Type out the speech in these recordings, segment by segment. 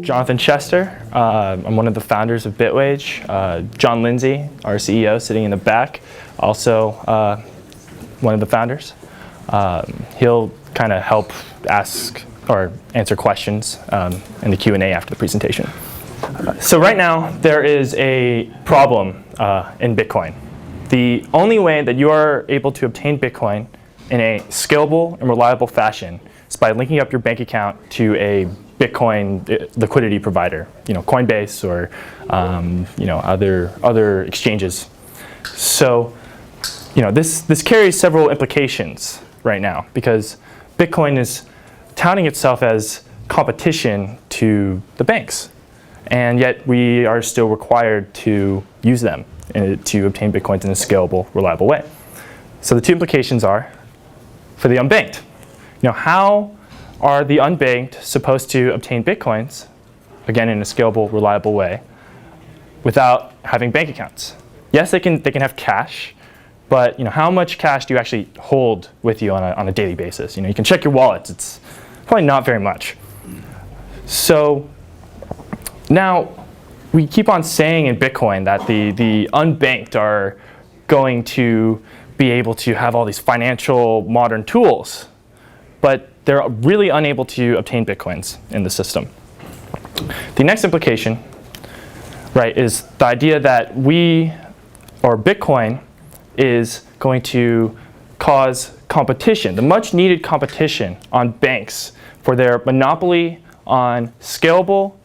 Jonathan Chester. I'm one of the founders of BitWage. John Lindsay, our CEO, sitting in the back, also one of the founders. He'll kind of help ask or answer questions in the Q&A after the presentation. So right now, there is a problem in Bitcoin. The only way that you are able to obtain Bitcoin in a scalable and reliable fashion is by linking up your bank account to a Bitcoin liquidity provider, Coinbase or other exchanges. So, this carries several implications right now because Bitcoin is touting itself as competition to the banks, and yet we are still required to use them to obtain Bitcoins in a scalable, reliable way. So the two implications are for the unbanked. How are the unbanked supposed to obtain Bitcoins, again in a scalable, reliable way, without having bank accounts? Yes, they can have cash, but how much cash do you actually hold with you on a daily basis? You can check your wallets. It's probably not very much. So now we keep on saying in Bitcoin that the unbanked are going to be able to have all these financial modern tools, but they're really unable to obtain Bitcoins in the system. The next implication, is the idea that Bitcoin is going to cause competition, the much needed competition on banks for their monopoly on scalable,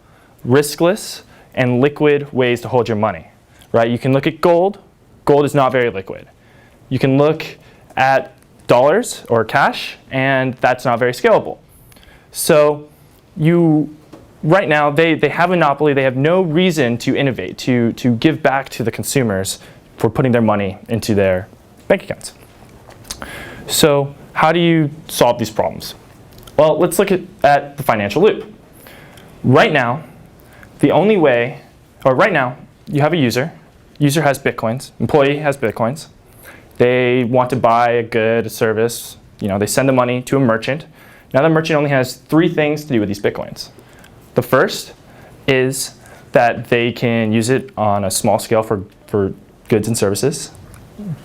riskless, and liquid ways to hold your money. You can look at gold. Gold is not very liquid. You can look at dollars or cash, and that's not very scalable. So right now, they have a monopoly. They have no reason to innovate, to give back to the consumers for putting their money into their bank accounts. So how do you solve these problems? Well, let's look at the financial loop. Right now, you have a user. User has Bitcoins. Employee has Bitcoins. They want to buy a good, a service. They send the money to a merchant. Now the merchant only has three things to do with these Bitcoins. The first is that they can use it on a small scale for goods and services.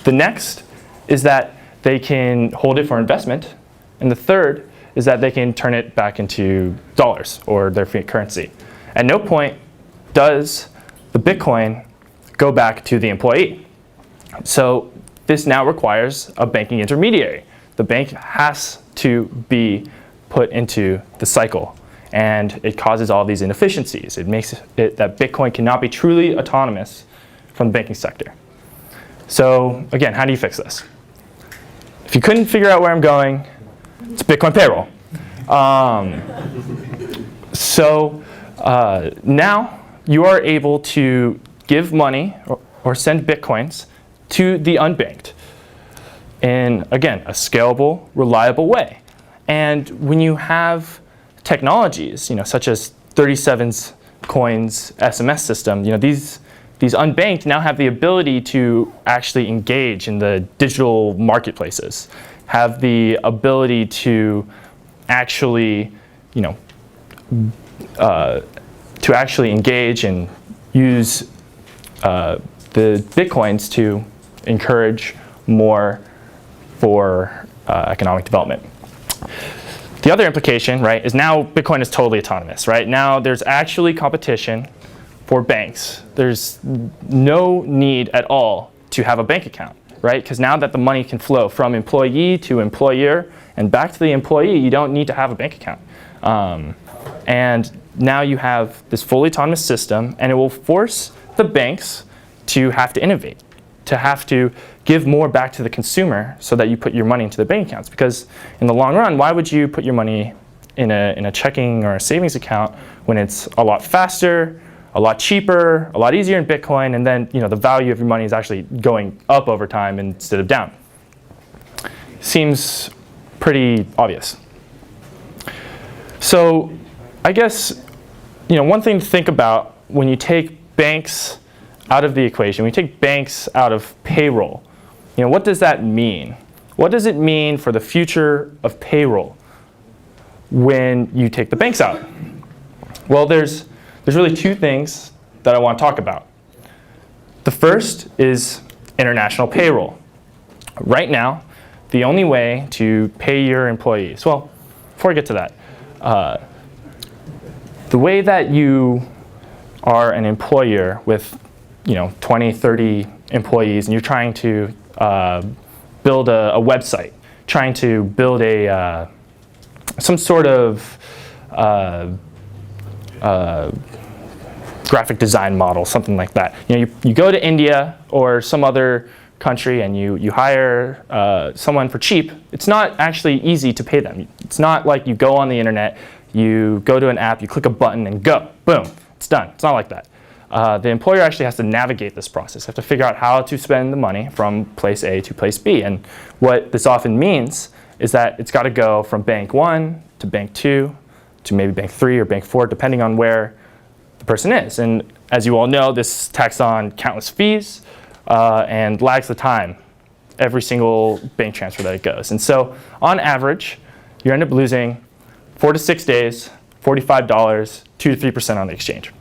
The next is that they can hold it for investment. And the third is that they can turn it back into dollars or their fiat currency. At no point does the Bitcoin go back to the employee. So this now requires a banking intermediary. The bank has to be put into the cycle, and it causes all these inefficiencies. It makes it that Bitcoin cannot be truly autonomous from the banking sector. So again, how do you fix this? If you couldn't figure out where I'm going, it's Bitcoin payroll. Now you are able to give money or send Bitcoins to the unbanked in, again, a scalable, reliable way. And when you have technologies, such as 37's coins SMS system, these unbanked now have the ability to actually engage in the digital marketplaces, have the ability to actually, engage and use the Bitcoins to encourage more for economic development. The other implication, is now Bitcoin is totally autonomous. Now there's actually competition for banks. There's no need at all to have a bank account, because now that the money can flow from employee to employer and back to the employee, you don't need to have a bank account. And now you have this fully autonomous system, and it will force the banks to have to innovate, to have to give more back to the consumer so that you put your money into the bank accounts. Because in the long run, why would you put your money in a checking or a savings account when it's a lot faster, a lot cheaper, a lot easier in Bitcoin, and then the value of your money is actually going up over time instead of down? Seems pretty obvious. So I guess one thing to think about when you take banks out of the equation, when you take banks out of payroll, what does that mean? What does it mean for the future of payroll when you take the banks out? Well, there's really two things that I want to talk about. The first is international payroll. Right now, the only way to pay your employees, well, before I get to that, the way that you are an employer with 20, 30 employees and you're trying to build a website, trying to build some sort of graphic design model, something like that. You go to India or some other country and you hire someone for cheap. It's not actually easy to pay them. It's not like you go on the internet, you go to an app, you click a button and go, boom, it's done. It's not like that. The employer actually has to navigate this process, have to figure out how to spend the money from place A to place B. And what this often means is that it's got to go from bank 1 to bank 2 to maybe bank 3 or bank 4, depending on where the person is. And as you all know, this tacks on countless fees and lags the time every single bank transfer that it goes. And so on average, you end up losing 4 to 6 days, $45, 2 to 3% on the exchange.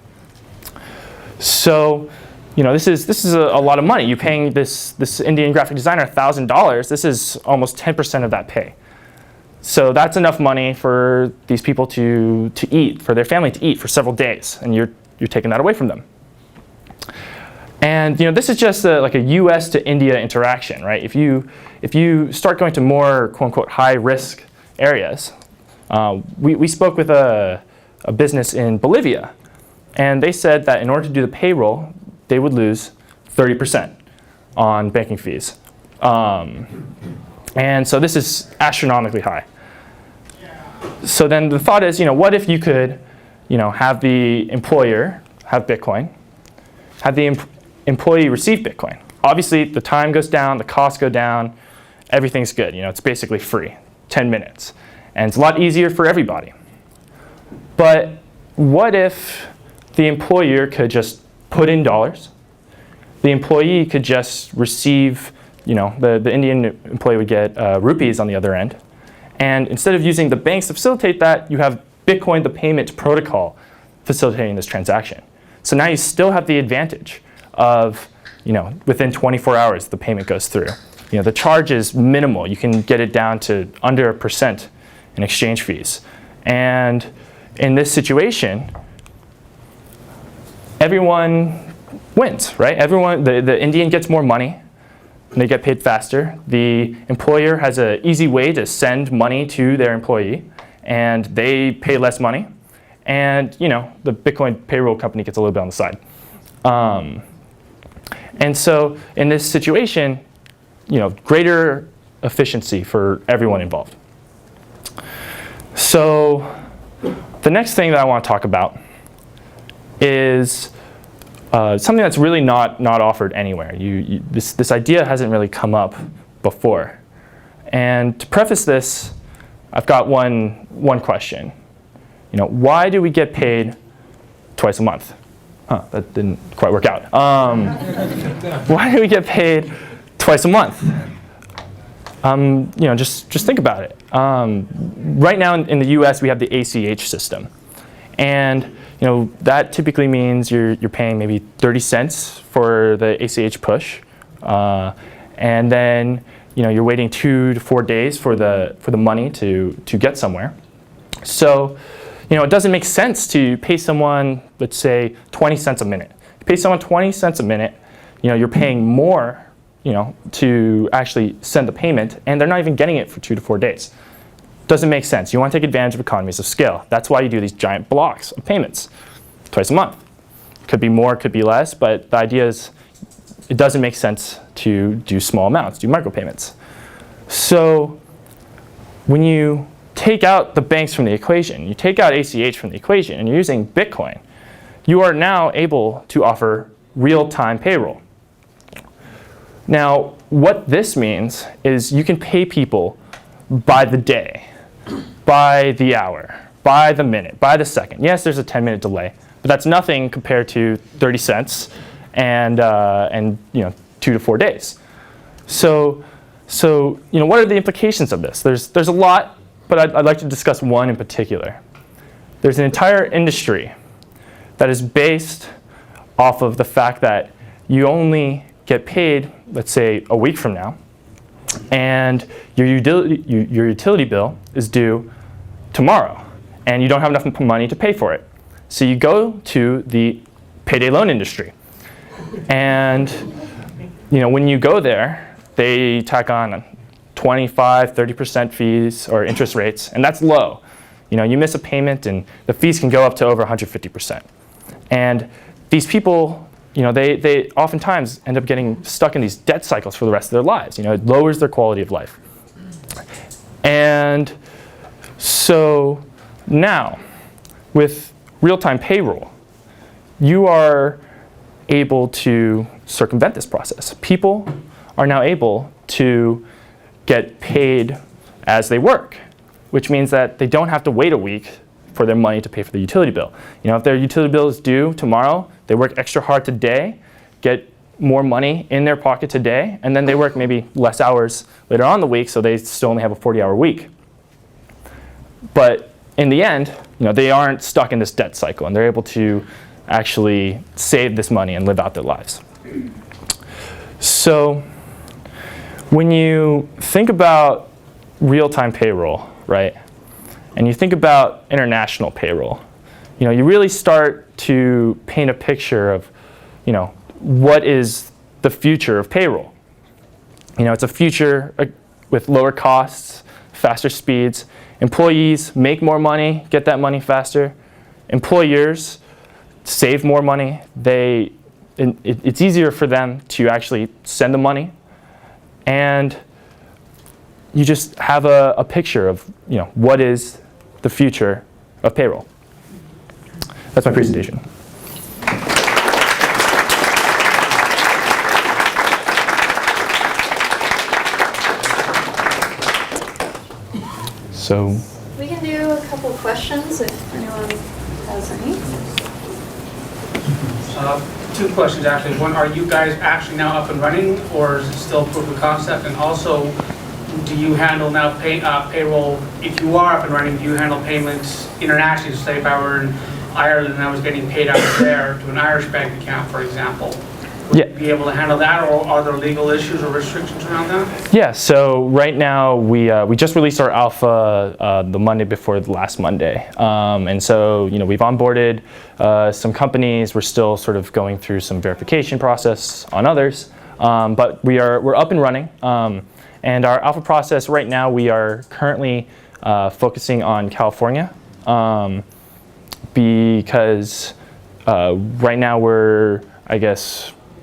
So, this is a lot of money. You're paying this Indian graphic designer $1,000. This is almost 10% of that pay. So that's enough money for these people to eat, for their family to eat for several days, and you're taking that away from them. And this is just like a U.S. to India interaction, right? If you start going to more quote unquote high risk areas, we spoke with a business in Bolivia, and they said that in order to do the payroll, they would lose 30% on banking fees. And so this is astronomically high. So then the thought is, what if you could, have the employer have Bitcoin, have the employee receive Bitcoin. Obviously, the time goes down, the costs go down, everything's good. It's basically free, 10 minutes. And it's a lot easier for everybody. But what if the employer could just put in dollars? The employee could just receive, the Indian employee would get rupees on the other end. And instead of using the banks to facilitate that, you have Bitcoin, the payment protocol, facilitating this transaction. So now you still have the advantage of, within 24 hours, the payment goes through. The charge is minimal. You can get it down to under 1% in exchange fees. And in this situation, everyone wins, right? The Indian gets more money, and they get paid faster. The employer has an easy way to send money to their employee, and they pay less money. And the Bitcoin payroll company gets a little bit on the side. And so in this situation, greater efficiency for everyone involved. So the next thing that I want to talk about is something that's really not offered anywhere. This idea hasn't really come up before. And to preface this, I've got one question. Why do we get paid twice a month? That didn't quite work out. Why do we get paid twice a month? Just think about it. Right now in the U.S. we have the ACH system, and that typically means you're paying maybe 30 cents for the ACH push, and then you're waiting 2 to 4 days for the money to get somewhere. So it doesn't make sense to pay someone, let's say, 20 cents a minute. You pay someone 20 cents a minute, you're paying more to actually send the payment, and they're not even getting it for 2 to 4 days. Doesn't make sense. You want to take advantage of economies of scale. That's why you do these giant blocks of payments twice a month. Could be more, could be less, but the idea is it doesn't make sense to do small amounts, do micropayments. So when you take out the banks from the equation, you take out ACH from the equation, and you're using Bitcoin, you are now able to offer real-time payroll. Now, what this means is you can pay people by the day, by the hour, by the minute, by the second. Yes, there's a 10-minute delay, but that's nothing compared to 30 cents and 2 to 4 days. So what are the implications of this? There's a lot, but I'd like to discuss one in particular. There's an entire industry that is based off of the fact that you only get paid, let's say, a week from now, and your utility bill is due tomorrow, and you don't have enough money to pay for it. So you go to the payday loan industry. And when you go there, they tack on 25, 30% fees or interest rates, and that's low. You miss a payment and the fees can go up to over 150%. And these people, they oftentimes end up getting stuck in these debt cycles for the rest of their lives. It lowers their quality of life. And so now, with real-time payroll, you are able to circumvent this process. People are now able to get paid as they work, which means that they don't have to wait a week for their money to pay for the utility bill. If their utility bill is due tomorrow, they work extra hard today, get more money in their pocket today, and then they work maybe less hours later on in the week, so they still only have a 40-hour week. But in the end, they aren't stuck in this debt cycle, and they're able to actually save this money and live out their lives. So when you think about real-time payroll, right, and you think about international payroll, you really start to paint a picture of, what is the future of payroll. It's a future with lower costs, faster speeds. Employees make more money, get that money faster. Employers save more money. It's easier for them to actually send the money. And you just have a picture of, what is the future of payroll. That's my presentation. So we can do a couple of questions if anyone has any. Two questions actually. One, are you guys actually now up and running, or is it still proof of concept? And also, do you handle now payroll? If you are up and running, do you handle payments internationally? Say if I were in Ireland and I was getting paid out of there to an Irish bank account, for example, would you be able to handle that, or are there legal issues or restrictions around that? Yeah, so right now we just released our alpha the Monday before the last Monday. And so, we've onboarded some companies. We're still sort of going through some verification process on others. But we're up and running. And our alpha process right now, we are currently focusing on California because right now we're,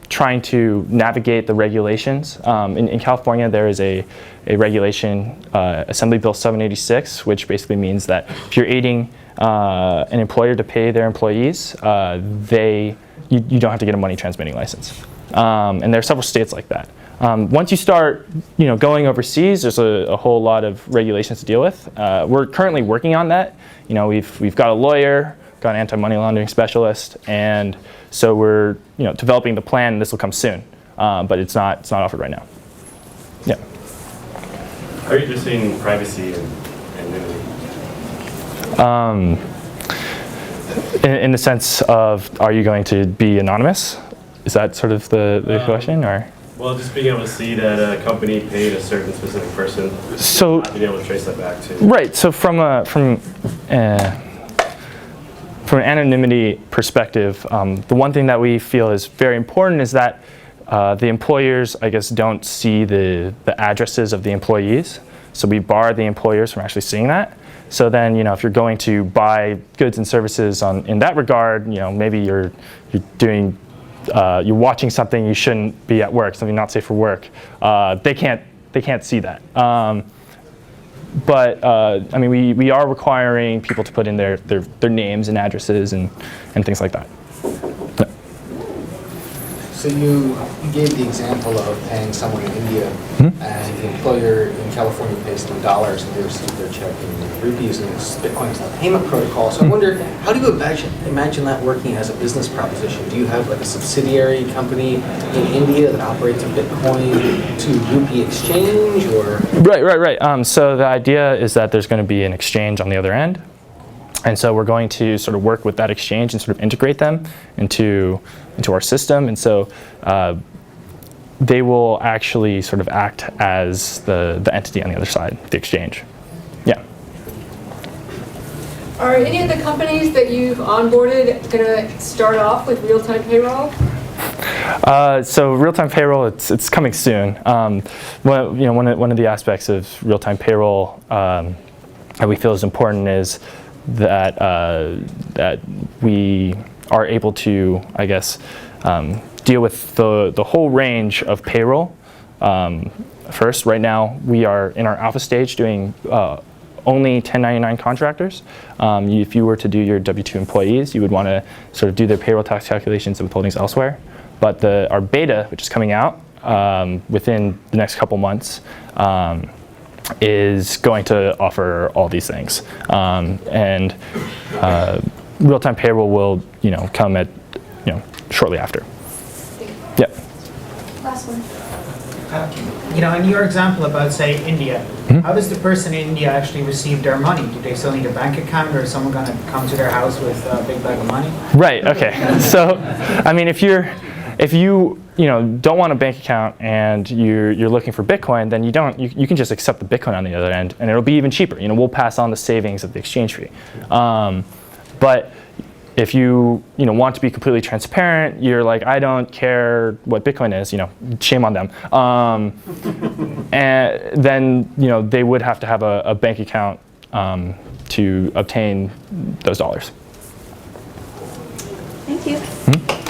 trying to navigate the regulations. In California, there is a regulation, Assembly Bill 786, which basically means that if you're aiding an employer to pay their employees, you don't have to get a money transmitting license. And there are several states like that. Once you start, going overseas, there's a whole lot of regulations to deal with. We're currently working on that. We've got a lawyer, got an anti-money laundering specialist, and so we're developing the plan, and this will come soon, but it's not offered right now. Yeah. How are you addressing privacy and anonymity? In the sense of, are you going to be anonymous? Is that sort of the question, or? Well, just being able to see that a company paid a certain specific person, so being able to trace that back to. Right. So from an anonymity perspective, the one thing that we feel is very important is that the employers, don't see the addresses of the employees. So we bar the employers from actually seeing that. So then, if you're going to buy goods and services in that regard, maybe you're watching something you shouldn't be at work, something not safe for work. They can't see that. But we are requiring people to put in their names and addresses and things like that. Yeah. So you gave the example of paying someone in India, and the employer in California pays them dollars, and they receive their check in rupees, and it's Bitcoin is the payment protocol. So I wonder, how do you imagine that working as a business proposition? Do you have like a subsidiary company in India that operates a Bitcoin to rupee exchange, or? Right. So the idea is that there's going to be an exchange on the other end. And so we're going to sort of work with that exchange and sort of integrate them into our system. And so they will actually sort of act as the entity on the other side, the exchange. Yeah. Are any of the companies that you've onboarded going to start off with real-time payroll? So real-time payroll, it's coming soon. One of the aspects of real-time payroll that we feel is important is that that we are able to, I guess, deal with the whole range of payroll. First, right now we are in our alpha stage doing only 1099 contractors. If you were to do your W-2 employees, you would want to sort of do their payroll tax calculations and withholdings elsewhere. But our beta, which is coming out within the next couple months, is going to offer all these things. And real-time payroll will, come at, shortly after. Yep. Last one. In your example about, say, India, how does the person in India actually receive their money? Do they still need a bank account, or is someone going to come to their house with a big bag of money? Right. Okay. So, I mean, if you don't want a bank account and you're looking for Bitcoin, then you can just accept the Bitcoin on the other end, and it'll be even cheaper. We'll pass on the savings of the exchange fee. But if you want to be completely transparent, you're like, I don't care what Bitcoin is, shame on them. And then they would have to have a bank account to obtain those dollars. Thank you. Mm-hmm.